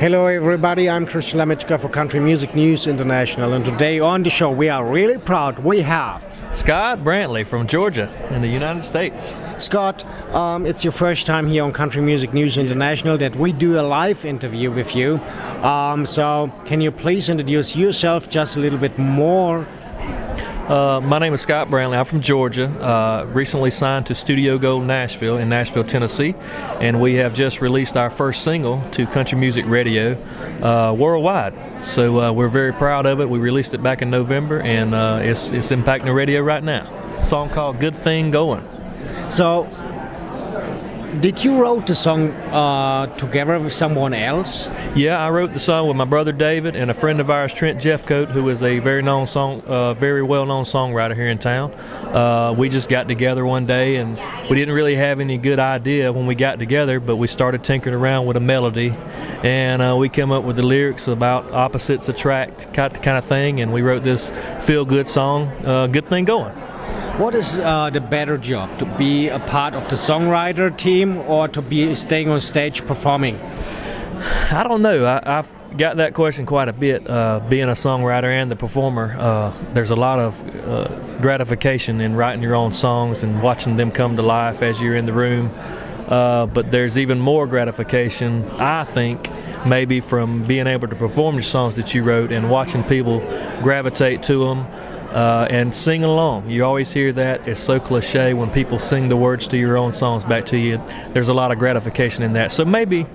Hello everybody, I'm Lamitschka for Country Music News International, and today on the show we are really proud we have Scott Brantley from Georgia in the United States. Scott, it's your first time here on Country Music News International that we do a live interview with you. So can you please introduce yourself just a little bit more? My name is Scott Brantley. I'm from Georgia. Recently signed to Studio Gold Nashville in Nashville, Tennessee, and we have just released our first single to country music radio worldwide. So we're very proud of it. We released it back in November, and it's impacting the radio right now. A song called "Good Thing Going." So, did you wrote the song together with someone else? Yeah, I wrote the song with my brother David and a friend of ours, Trent Jeffcoat, who is a very well-known songwriter here in town. We just got together one day, and we didn't really have any good idea when we got together, but we started tinkering around with a melody, and we came up with the lyrics about opposites attract kind of thing, and we wrote this feel-good song, "Good Thing Going." What is the better job, to be a part of the songwriter team or to be staying on stage performing? I don't know. I've got that question quite a bit. Being a songwriter and the performer, there's a lot of gratification in writing your own songs and watching them come to life as you're in the room. But there's even more gratification, I think, maybe from being able to perform your songs that you wrote and watching people gravitate to them. And sing along. You always hear that. It's so cliche when people sing the words to your own songs back to you. There's a lot of gratification in that. So maybe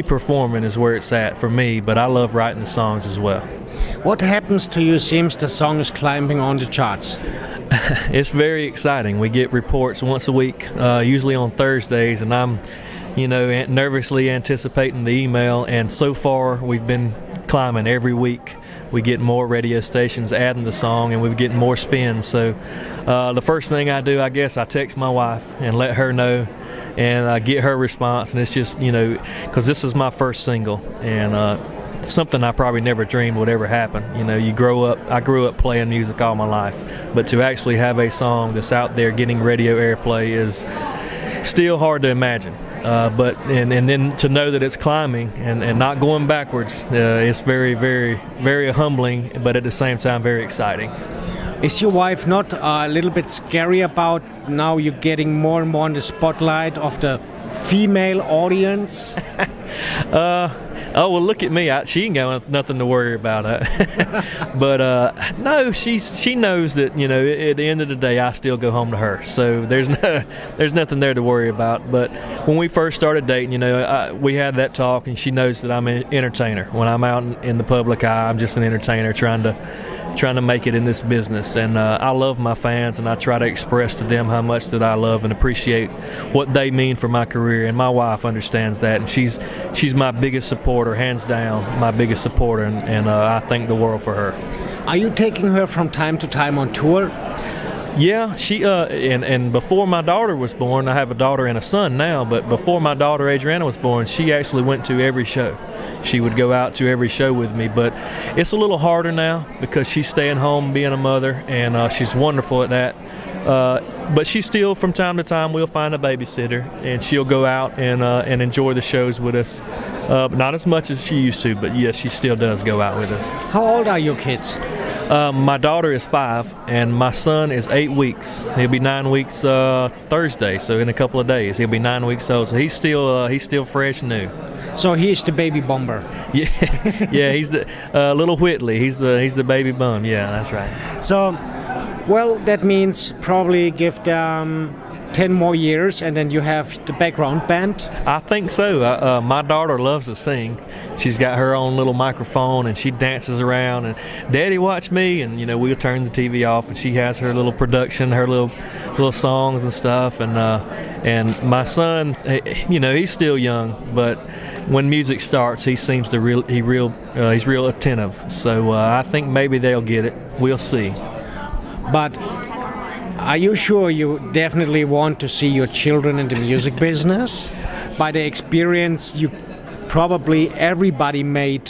performing is where it's at for me, but I love writing the songs as well. What happens to you seems the song is climbing on the charts? It's very exciting. We get reports once a week, usually on Thursdays, and I'm nervously anticipating the email, and so far we've been climbing every week. We get more radio stations adding the song, and we're getting more spins. So the first thing I do, I guess, I text my wife and let her know, and I get her response. And it's just, because this is my first single, and something I probably never dreamed would ever happen. I grew up playing music all my life, but to actually have a song that's out there getting radio airplay is still hard to imagine. But then to know that it's climbing and not going backwards, it's very, very, very humbling, but at the same time very exciting. Is your wife not a little bit scary about now you're getting more and more in the spotlight of the female audience? Oh, well, look at me. She ain't got nothing to worry about. But no, she knows that, at the end of the day, I still go home to her. So there's nothing there to worry about. But when we first started dating, we had that talk, and she knows that I'm an entertainer. When I'm out in the public eye, I'm just an entertainer trying to make it in this business. And I love my fans, and I try to express to them how much that I love and appreciate what they mean for my career. And my wife understands that, and she's my biggest supporter, hands down, my biggest supporter, and I thank the world for her. Are you taking her from time to time on tour? Yeah, she and before my daughter was born, I have a daughter and a son now, but before my daughter Adriana was born, she actually went to every show. She would go out to every show with me, but it's a little harder now because she's staying home being a mother, and she's wonderful at that. But she still, from time to time, we'll find a babysitter, and she'll go out and enjoy the shows with us. Not as much as she used to, but yes, she still does go out with us. How old are your kids? My daughter is 5, and my son is 8 weeks. He'll be 9 weeks Thursday, so in a couple of days he'll be 9 weeks old. So he's still fresh and new. So he's the baby bomber. Yeah, yeah. He's the little Whitley. He's the baby bum. Yeah, that's right. So, well, that means probably give them 10 more years, and then you have the background band? I think so. My daughter loves to sing. She's got her own little microphone, and she dances around, and Daddy, watch me, and we'll turn the TV off, and she has her little production, her little songs and stuff, and my son, he's still young, but when music starts, he seems to he's real attentive. So I think maybe they'll get it. We'll see. But are you sure you definitely want to see your children in the music business? By the experience you probably everybody made.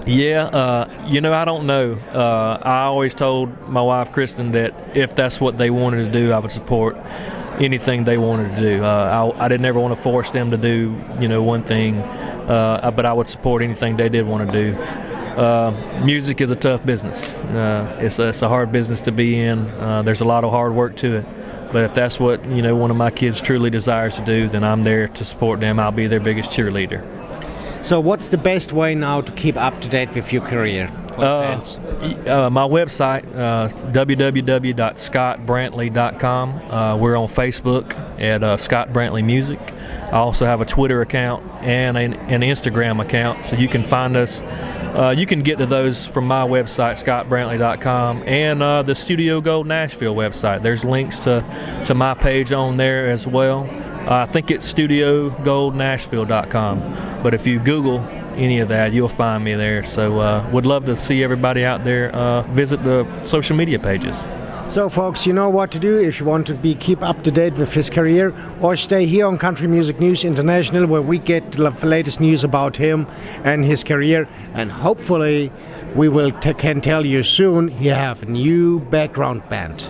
Yeah, I don't know. I always told my wife, Kristen, that if that's what they wanted to do, I would support anything they wanted to do. I didn't ever want to force them to do, one thing but I would support anything they did want to do. Music is a tough business. It's a hard business to be in. There's a lot of hard work to it. But if that's what one of my kids truly desires to do, then I'm there to support them. I'll be their biggest cheerleader. So what's the best way now to keep up to date with your career for fans? My website, www.scottbrantley.com. We're on Facebook at Scott Brantley Music. I also have a Twitter account and an Instagram account, so you can find us. You can get to those from my website, scottbrantley.com, and the Studio Gold Nashville website. There's links to my page on there as well. I think it's studiogoldnashville.com, but if you Google any of that, you'll find me there. So would love to see everybody out there visit the social media pages. So folks, you know what to do if you want to keep up to date with his career, or stay here on Country Music News International, where we get the latest news about him and his career, and hopefully we can tell you soon he have a new background band.